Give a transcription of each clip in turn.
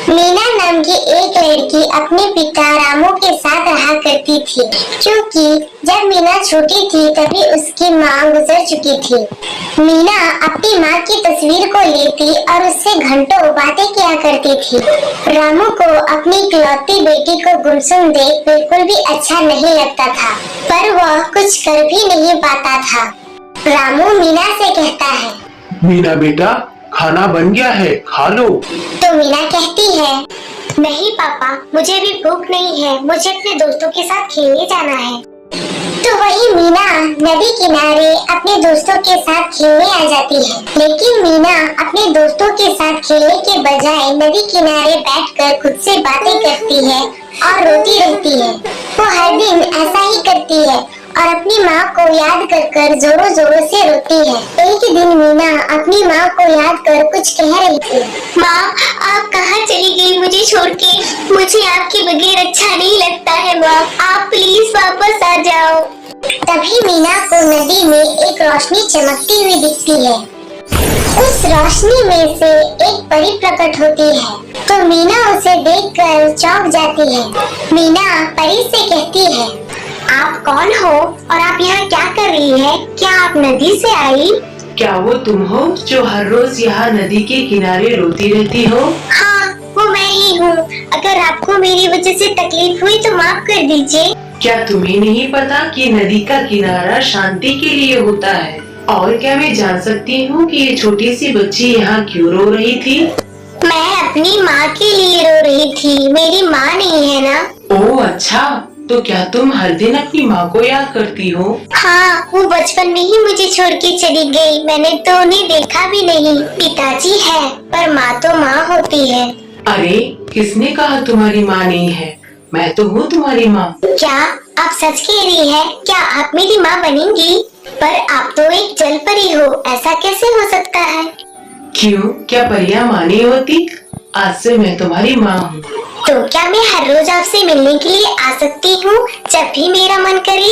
मीना नाम की एक लड़की अपने पिता रामू के साथ रहा करती थी, क्योंकि जब मीना छोटी थी तभी उसकी माँ गुजर चुकी थी। मीना अपनी माँ की तस्वीर को लेती और उससे घंटों बातें किया करती थी। रामू को अपनी इकलौती बेटी को गुमसुम देख बिल्कुल भी अच्छा नहीं लगता था, पर वह कुछ कर भी नहीं पाता था। रामू मीना से कहता है, मीना बेटा, खाना बन गया है, खा लो। तो मीना कहती है, नहीं पापा, मुझे भी भूख नहीं है, मुझे अपने दोस्तों के साथ खेलने जाना है। तो वही मीना नदी किनारे अपने दोस्तों के साथ खेलने आ जाती है, लेकिन मीना अपने दोस्तों के साथ खेलने के बजाय नदी किनारे बैठकर खुद से बातें करती है और रोती रहती है। वो हर दिन ऐसा ही करती है और अपनी माँ को याद कर कर जोरों जोरों से रोती है। एक दिन मीना अपनी माँ को याद कर कुछ कह रही थी। माँ, आप कहाँ चली गई मुझे छोड़ के? मुझे आपके बगैर अच्छा नहीं लगता है माँ, आप प्लीज वापस आ जाओ। तभी मीना को नदी में एक रोशनी चमकती हुई दिखती है। उस रोशनी में से एक परी प्रकट होती है, तो मीना उसे देखकर चौंक जाती है। मीना परी से कहती है, आप कौन हो और आप यहाँ क्या कर रही है? क्या आप नदी से आई? क्या वो तुम हो जो हर रोज यहाँ नदी के किनारे रोती रहती हो? हाँ, वो मैं ही हूँ। अगर आपको मेरी वजह से तकलीफ हुई तो माफ कर दीजिए। क्या तुम्हें नहीं पता कि नदी का किनारा शांति के लिए होता है? और क्या मैं जान सकती हूँ कि ये छोटी सी बच्ची यहाँ क्यों रो रही थी? मैं अपनी माँ के लिए रो रही थी, मेरी माँ नहीं है ना। ओह अच्छा, तो क्या तुम हर दिन अपनी माँ को याद करती हो? हाँ, वो बचपन में ही मुझे छोड़ के चली गई, मैंने तो उन्हें देखा भी नहीं। पिताजी है पर माँ तो माँ होती है। अरे किसने कहा तुम्हारी माँ नहीं है? मैं तो हूँ तुम्हारी माँ। क्या आप सच कह रही है? क्या आप मेरी माँ बनेंगी? पर आप तो एक जल परी हो, ऐसा कैसे हो सकता है? क्यों, क्या परियां माँ नहीं होती? आज से मैं तुम्हारी माँ हूँ। तो क्या मैं हर रोज आपसे मिलने के लिए आ सकती हूँ जब भी मेरा मन करे?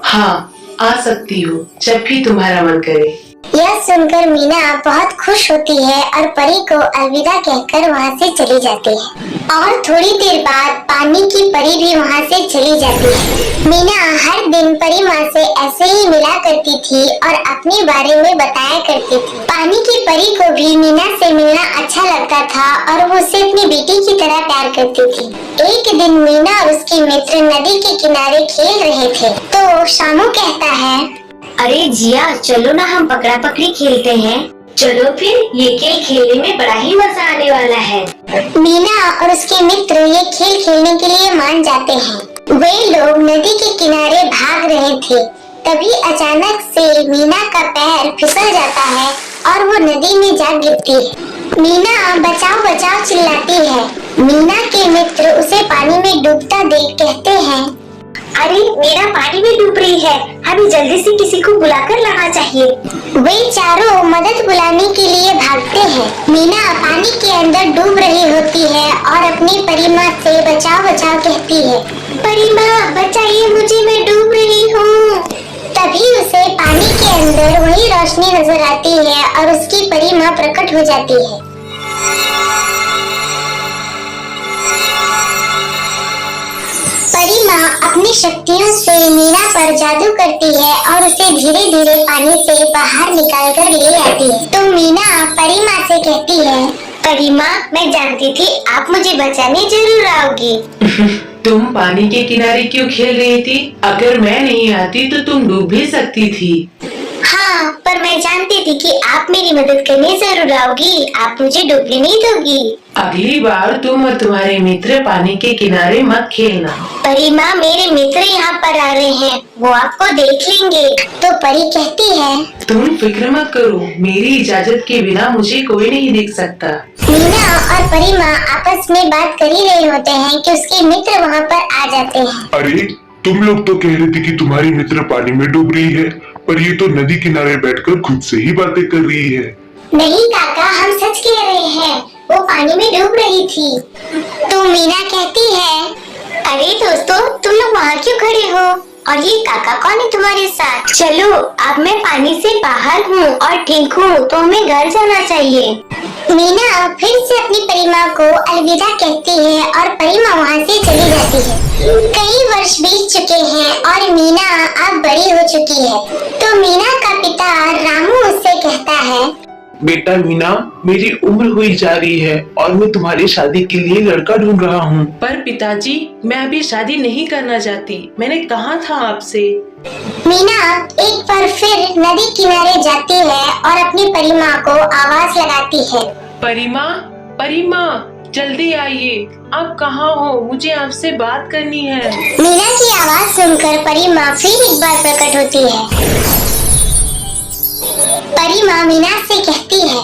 हाँ, आ सकती हो जब भी तुम्हारा मन करे। यह सुनकर मीना बहुत खुश होती है और परी को अलविदा कहकर वहाँ से चली जाती है। और थोड़ी देर बाद पानी की परी भी वहाँ से चली जाती है। मीना हर दिन परी माँ से ऐसे ही मिला करती थी और अपने बारे में बताया करती थी। पानी की परी को भी मीना से मिलना अच्छा लगता था और वो उसे अपनी बेटी की तरह प्यार करती थी। एक दिन मीना और उसके मित्र नदी के किनारे खेल रहे थे, तो शामू कहता है, अरे जिया, चलो ना हम पकड़ा पकड़ी खेलते हैं। चलो फिर, ये खेल खेलने में बड़ा ही मजा आने वाला है। मीना और उसके मित्र ये खेल खेलने के लिए मान जाते हैं। वे लोग नदी के किनारे भाग रहे थे, तभी अचानक से मीना का पैर फिसल जाता है और वो नदी में जा गिरती है। मीना बचाओ बचाओ चिल्लाती है। मीना के मित्र उसे पानी में डूबता देख कहते हैं, अरे मेरा पानी में डूब रही है, हमें जल्दी से किसी को बुलाकर लाना चाहिए। वे चारों मदद बुलाने के लिए भागते हैं। मीना पानी के अंदर डूब रही होती है और अपनी परी माँ से बचाओ बचाओ कहती है। परी माँ बचाइए मुझे, मैं डूब रही हूँ। तभी उसे पानी के अंदर वही रोशनी नजर आती है और उसकी परी माँ प्रकट हो जाती है। परी माँ अपनी शक्तियों से मीना पर जादू करती है और उसे धीरे धीरे पानी से बाहर निकाल कर ले आती है। तो मीना परी माँ से कहती है, परी माँ, मैं जानती थी आप मुझे बचाने जरूर आओगी। तुम पानी के किनारे क्यों खेल रही थी? अगर मैं नहीं आती तो तुम डूब भी सकती थी। हाँ, पर मैं जानती थी कि आप मेरी मदद करने जरूर आओगी, आप मुझे डूबने नहीं दोगी। अगली बार तुम और तुम्हारे मित्र पानी के किनारे मत खेलना। परी माँ, मेरे मित्र यहाँ पर आ रहे हैं, वो आपको देख लेंगे। तो परी कहती है, तुम फिक्र मत करो, मेरी इजाजत के बिना मुझे कोई नहीं देख सकता। मीना और परी माँ आपस में बात कर ही रहे होते हैं कि उसके मित्र वहाँ पर आ जाते हैं। अरे तुम लोग तो कह रहे थे कि तुम्हारी मित्र पानी में डूब रही है, पर ये तो नदी किनारे बैठकर खुद से ही बातें कर रही है। नहीं काका, हम सच कह रहे हैं, वो पानी में डूब रही थी। तो मीना कहती है, अरे दोस्तों, तुम लोग वहाँ क्यों खड़े हो? और ये काका कौन है तुम्हारे साथ? चलो अब मैं पानी से बाहर हूँ और ठीक हूँ, तो हमें घर जाना चाहिए। मीना फिर से अपनी परी माँ को अलविदा कहती है और परी माँ वहाँ से चली जाती है। कई वर्ष बीत चुके हैं और मीना अब बड़ी हो चुकी है। तो मीना का पिता रामू उससे कहता है, बेटा मीना, मेरी उम्र हुई जा रही है और मैं तुम्हारी शादी के लिए लड़का ढूंढ रहा हूँ। पर पिताजी, मैं अभी शादी नहीं करना चाहती। मैंने कहा था आपसे। मीना एक बार फिर नदी किनारे जाती है और अपनी परी माँ को आवाज लगाती है, परिमा, परिमा, जल्दी आइए। आप कहाँ हो? मुझे आपसे बात करनी है। मीना की आवाज सुनकर परी माँ फिर एक बार प्रकट होती है। परी माँ मीना से कहती है,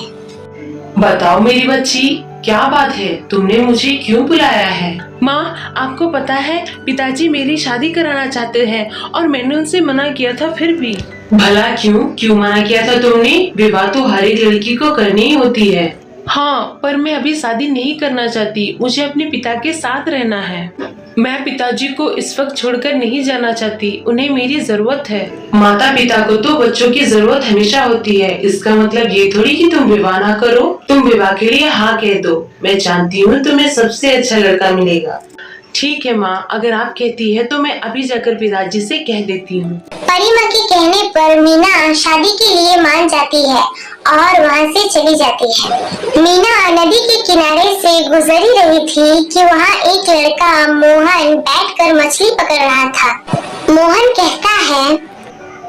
बताओ मेरी बच्ची, क्या बात है? तुमने मुझे क्यों बुलाया है? माँ, आपको पता है पिताजी मेरी शादी कराना चाहते हैं और मैंने उनसे मना किया था, फिर भी। भला क्यों मना किया था तुमने? विवाह तो हर एक लड़की को करनी ही होती है। हाँ, पर मैं अभी शादी नहीं करना चाहती। मुझे अपने पिता के साथ रहना है। मैं पिताजी को इस वक्त छोड़कर नहीं जाना चाहती। उन्हें मेरी जरूरत है। माता पिता को तो बच्चों की जरूरत हमेशा होती है। इसका मतलब ये थोड़ी कि तुम विवाह ना करो। तुम विवाह के लिए हाँ कह दो। मैं जानती हूँ तुम्हें सबसे अच्छा लड़का मिलेगा। ठीक है माँ, अगर आप कहती है तो मैं अभी जाकर पिताजी से कह देती हूँ। परी माँ के कहने पर मीना शादी के लिए मान जाती है और वहाँ से चली जाती है। मीना नदी के किनारे से गुजरी रही थी कि वहाँ एक लड़का मोहन बैठकर मछली पकड़ रहा था। मोहन कहता है,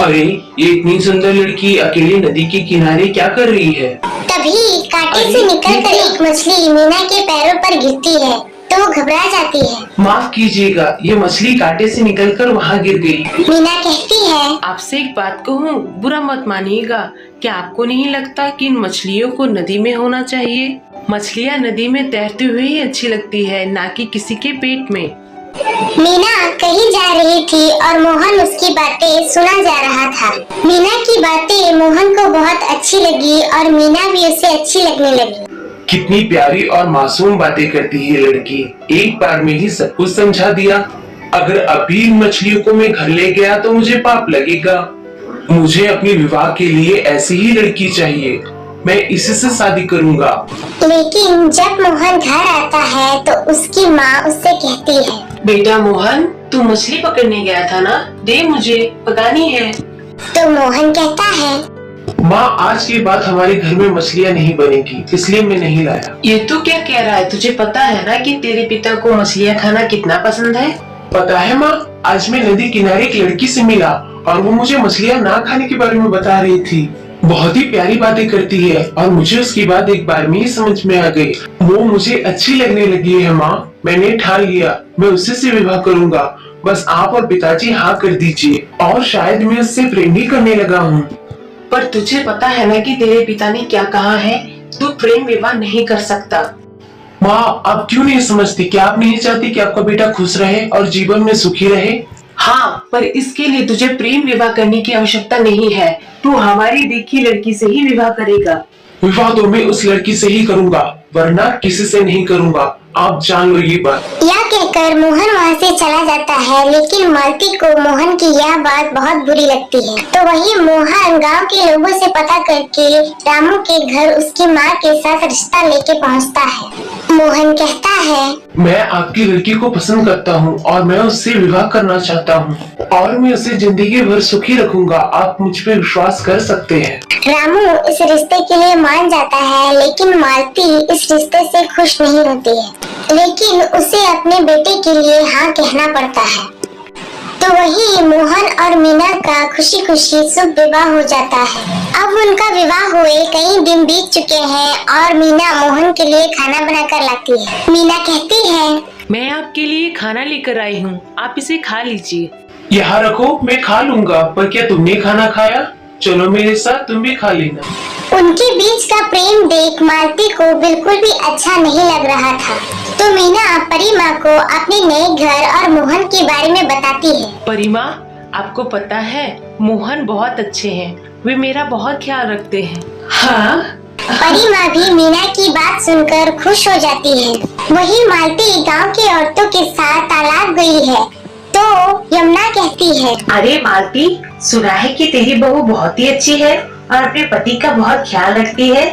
अरे, ये इतनी सुंदर लड़की अकेली नदी के किनारे क्या कर रही है? तभी कांटे से निकलकर एक मछली मीना के पैरों पर गिरती है तो वो घबरा जाती है। माफ कीजिएगा, ये मछली कांटे से निकलकर वहाँ गिर गई। मीना कहती है, आपसे एक बात कहूँ, बुरा मत मानिएगा। क्या आपको नहीं लगता कि इन मछलियों को नदी में होना चाहिए? मछलियाँ नदी में तैरती हुई ही अच्छी लगती है, ना कि किसी के पेट में। मीना कहीं जा रही थी और मोहन उसकी बातें सुना जा रहा था। मीना की बातें मोहन को बहुत अच्छी लगी और मीना भी उसे अच्छी लगने लगी। कितनी प्यारी और मासूम बातें करती है लड़की। एक बार में ही सब कुछ समझा दिया। अगर अभी इन मछलियों को मैं घर ले गया तो मुझे पाप लगेगा। मुझे अपने विवाह के लिए ऐसी ही लड़की चाहिए। मैं इसी से शादी करूँगा। लेकिन जब मोहन घर आता है तो उसकी माँ उससे कहती है, बेटा मोहन, तू मछली पकड़ने गया था ना? दे, मुझे पकानी है। तो मोहन कहता है, माँ, आज के बाद हमारे घर में मछलियाँ नहीं बनेगी, इसलिए मैं नहीं लाया। ये तू क्या कह रहा है? तुझे पता है ना कि तेरे पिता को मछलियाँ खाना कितना पसंद है? पता है माँ, आज मैं नदी किनारे एक लड़की से मिला और वो मुझे मछलियाँ ना खाने के बारे में बता रही थी। बहुत ही प्यारी बातें करती है और मुझे उसकी बात एक बार में ही समझ में आ गई। वो मुझे अच्छी लगने लगी है माँ। मैंने ठान लिया, मैं उसी से विवाह करूँगा। बस आप और पिताजी हाँ कर दीजिए और शायद मैं उससे प्रेम ही करने लगा हूँ। पर तुझे पता है ना कि तेरे पिता ने क्या कहा है? तू प्रेम विवाह नहीं कर सकता। माँ, आप क्यों नहीं समझती? क्या आप नहीं चाहती कि आपका बेटा खुश रहे और जीवन में सुखी रहे? हाँ, पर इसके लिए तुझे प्रेम विवाह करने की आवश्यकता नहीं है। तू हमारी देखी लड़की से ही विवाह करेगा। विवाह तो मैं उस लड़की से ही करूँगा, वरना किसी से नहीं करूँगा। आप जान लो ये बात। यह कहकर मोहन वहाँ से चला जाता है, लेकिन मालती को मोहन की यह बात बहुत बुरी लगती है। तो वही मोहन गांव के लोगों से पता करके रामू के घर उसकी माँ के साथ रिश्ता लेके पहुँचता है। मोहन कहता है, मैं आपकी लड़की को पसंद करता हूँ और मैं उससे विवाह करना चाहता हूँ और मैं उसे जिंदगी भर सुखी रखूंगा। आप मुझ पे विश्वास कर सकते हैं। रामू इस रिश्ते के लिए मान जाता है, लेकिन मालती इस रिश्ते से खुश नहीं होती है। लेकिन उसे अपने बेटे के लिए हाँ कहना पड़ता है। तो वही मोहन और मीना का खुशी खुशी शुभ विवाह हो जाता है। अब उनका विवाह हुए कई दिन बीत चुके हैं और मीना मोहन के लिए खाना बनाकर लाती है। मीना कहती है, मैं आपके लिए खाना लेकर आई हूँ, आप इसे खा लीजिए। यहाँ रखो, मैं खा लूंगा। पर क्या तुमने खाना खाया? चलो मेरे साथ, तुम भी खा लेना। उनके बीच का प्रेम देख मालती को बिल्कुल भी अच्छा नहीं लग रहा था। तो मीना परी माँ को अपने नए घर और मोहन के बारे में बताती है। परी माँ, आपको पता है मोहन बहुत अच्छे हैं। वे मेरा बहुत ख्याल रखते हैं। हाँ, परी माँ भी मीना की बात सुनकर खुश हो जाती है। वही मालती गांव के औरतों के साथ तालाब गई है। तो तो यमुना कहती है, अरे मालती, सुना है कि तेरी बहू बहुत ही अच्छी है और अपने पति का बहुत ख्याल रखती है।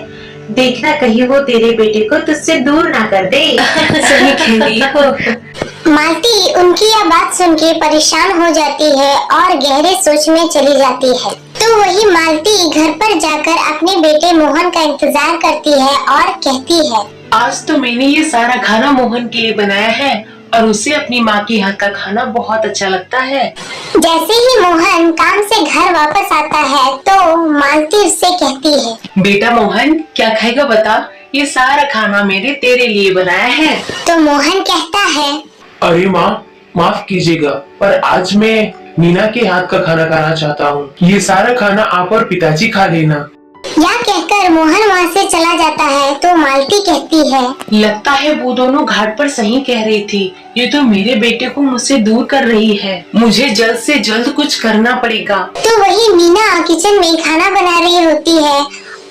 देखना कहीं वो तेरे बेटे को तुझसे दूर ना कर दे। सही कह रही हो। मालती उनकी यह बात सुन के परेशान हो जाती है और गहरे सोच में चली जाती है। तो वही मालती घर पर जाकर अपने बेटे मोहन का इंतजार करती है और कहती है, आज तो मैंने ये सारा खाना मोहन के लिए बनाया है और उसे अपनी माँ की हाथ का खाना बहुत अच्छा लगता है। जैसे ही मोहन काम से घर वापस आता है तो मालती उससे कहती है, बेटा मोहन, क्या खाएगा बता, ये सारा खाना मैंने तेरे लिए बनाया है। तो मोहन कहता है, अरे माँ, माफ कीजिएगा, पर आज मैं मीना के हाथ का खाना खाना चाहता हूँ। ये सारा खाना आप और पिताजी खा लेना। यह कहकर मोहन वहाँ से चला जाता है। तो मालती कहती है, लगता है वो दोनों घाट पर सही कह रही थी। ये तो मेरे बेटे को मुझसे दूर कर रही है। मुझे जल्द से जल्द कुछ करना पड़ेगा। तो वही मीना किचन में खाना बना रही होती है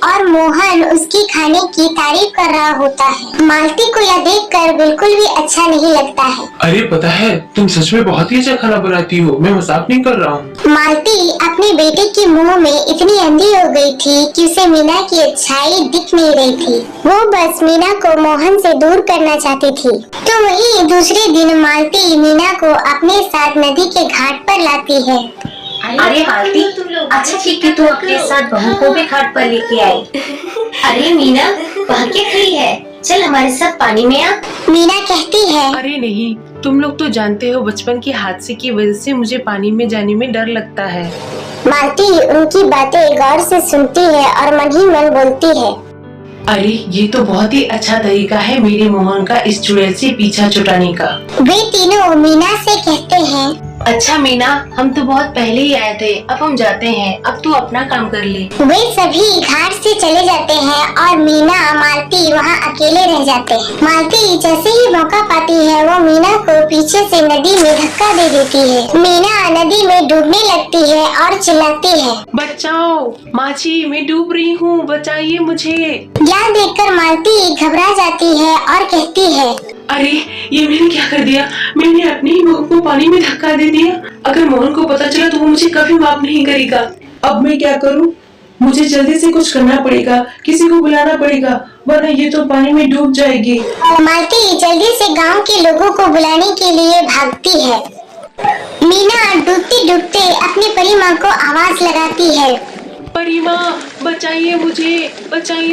और मोहन उसकी खाने की तारीफ कर रहा होता है। मालती को यह देखकर बिल्कुल भी अच्छा नहीं लगता है। अरे पता है, तुम सच में बहुत ही अच्छा खाना बनाती हो, मैं मजाक नहीं कर रहा हूँ। मालती अपने बेटे के मुंह में इतनी अंधी हो गई थी कि उसे मीना की अच्छाई दिख नहीं रही थी। वो बस मीना को मोहन से दूर करना चाहती थी। तो वही दूसरे दिन मालती मीना को अपने साथ नदी के घाट पर लाती है। अरे मालती, अच्छा ठीक है, तू अपने साथ बहू को भी घाट पर लेके आई। अरे मीना, वहाँ क्या खड़ी है? चल हमारे साथ पानी में आ। मीना कहती है, अरे नहीं, तुम लोग तो जानते हो बचपन के हादसे की वजह से मुझे पानी में जाने में डर लगता है। मालती उनकी बातें गौर से सुनती है और मन ही मन बोलती है, अरे ये तो बहुत ही अच्छा तरीका है मेरे मोहन का इस चुड़ैल से पीछा छुड़ाने का। वे तीनों मीना से कहते हैं, अच्छा मीना, हम तो बहुत पहले ही आए थे, अब हम जाते हैं, अब तू अपना काम कर ले। वे सभी घाट से चले जाते हैं और मीना मालती वहाँ अकेले रह जाते हैं। मालती जैसे ही मौका पाती है वो मीना को पीछे से नदी में धक्का दे देती है। मीना नदी में डूबने लगती है और चिल्लाती है, बचाओ माँ जी, मैं डूब रही हूँ, बचाइए मुझे। यह देखकर मालती घबरा जाती है और कहती है, अरे ये मैंने क्या कर दिया, मैंने अपनी ही बहू को पानी में धक्का दे दिया। अगर मोहन को पता चला तो वो मुझे कभी माफ नहीं करेगा। अब मैं क्या करूं? मुझे जल्दी से कुछ करना पड़ेगा, किसी को बुलाना पड़ेगा, वरना ये तो पानी में डूब जाएगी। मालती जल्दी से गांव के लोगों को बुलाने के लिए भागती है। मीना डूबते डूबते अपनी परी माँ को आवाज लगाती है, परी माँ, बचाइए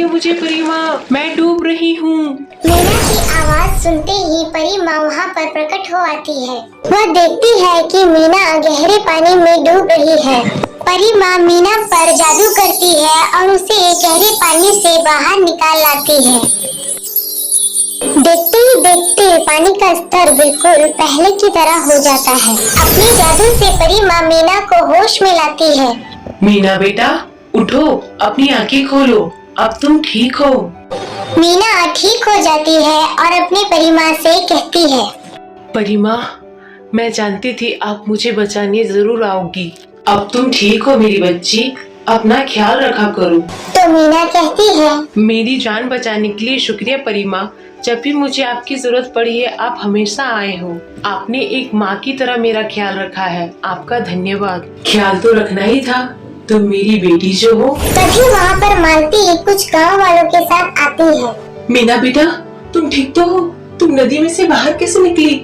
मुझे परी माँ, मैं डूब रही हूँ। मीना की आवाज सुनते ही परी माँ वहाँ पर प्रकट हो आती है। वह देखती है कि मीना गहरे पानी में डूब रही है। परी माँ मीना पर जादू करती है और उसे गहरे पानी से बाहर निकाल लाती है। देखते ही देखते पानी का स्तर बिल्कुल पहले की तरह हो जाता है। अपने जादू से परी माँ मीना को होश में लाती है। मीना बेटा, उठो, अपनी आंखें खोलो, अब तुम ठीक हो। मीना ठीक हो जाती है और अपनी परी माँ से कहती है, परी माँ, मैं जानती थी आप मुझे बचाने जरूर आओगी। अब तुम ठीक हो मेरी बच्ची, अपना ख्याल रखा करो। तो मीना कहती है, मेरी जान बचाने के लिए शुक्रिया परी माँ। जब भी मुझे आपकी जरूरत पड़ी है आप हमेशा आए हो। आपने एक माँ की तरह मेरा ख्याल रखा है, आपका धन्यवाद। ख्याल तो रखना ही था, तुम मेरी बेटी जो हो। तभी वहाँ पर मालती कुछ गांव वालों के साथ आती है। मीना बेटा, तुम ठीक तो हो? तुम नदी में से बाहर कैसे निकली?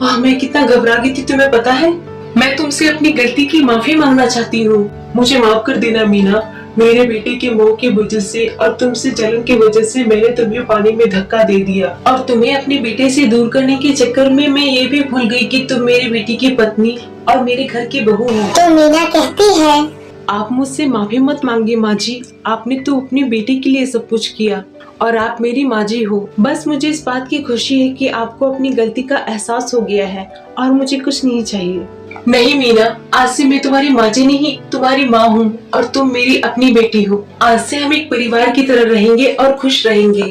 मैं कितना घबरा गई थी, तुम्हें पता है? मैं तुमसे अपनी गलती की माफी मांगना चाहती हूँ, मुझे माफ कर देना मीना। मेरे बेटे के मोह की वजह से और तुमसे जलन की वजह से मैंने तुम्हें पानी में धक्का दे दिया और तुम्हें अपने बेटे से दूर करने के चक्कर में मैं ये भी भूल गई कि तुम मेरे बेटी की पत्नी और मेरे घर की बहू हो। तो मीना कहती है, आप मुझसे माफी मत मांगिए माँ जी, आपने तो अपनी बेटी के लिए सब कुछ किया और आप मेरी माँ जी हो। बस मुझे इस बात की खुशी है कि आपको अपनी गलती का एहसास हो गया है और मुझे कुछ नहीं चाहिए। नहीं मीना, आज से मैं तुम्हारी माँ जी नहीं, तुम्हारी माँ हूँ और तुम मेरी अपनी बेटी हो। आज से हम एक परिवार की तरह रहेंगे और खुश रहेंगे।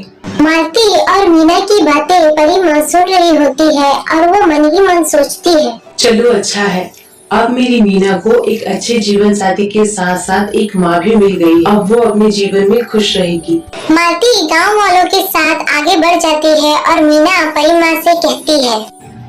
मालती और मीना की बातें परी माँ सुन रही होती है और वो मन ही मन सोचती है, चलो अच्छा है, अब मेरी मीना को एक अच्छे जीवन साथी के साथ साथ एक माँ भी मिल गई। अब वो अपने जीवन में खुश रहेगी। मालती गांव वालों के साथ आगे बढ़ जाती है और मीना परी माँ से कहती है,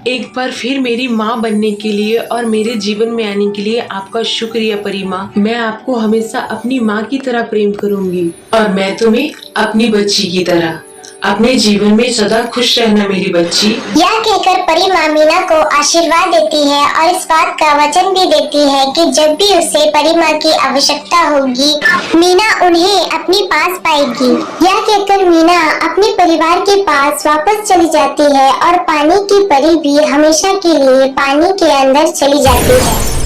एक बार फिर मेरी माँ बनने के लिए और मेरे जीवन में आने के लिए आपका शुक्रिया परी माँ। मैं आपको हमेशा अपनी माँ की तरह प्रेम करूंगी और मैं तुम्हें अपनी बच्ची की तरह। अपने जीवन में सदा खुश रहना मेरी बच्ची। यह कहकर परी माँ मीना को आशीर्वाद देती है और इस बात का वचन भी देती है कि जब भी उसे परी माँ की आवश्यकता होगी मीना उन्हें अपने पास पाएगी। यह कहकर मीना अपने परिवार के पास वापस चली जाती है और पानी की परी भी हमेशा के लिए पानी के अंदर चली जाती है।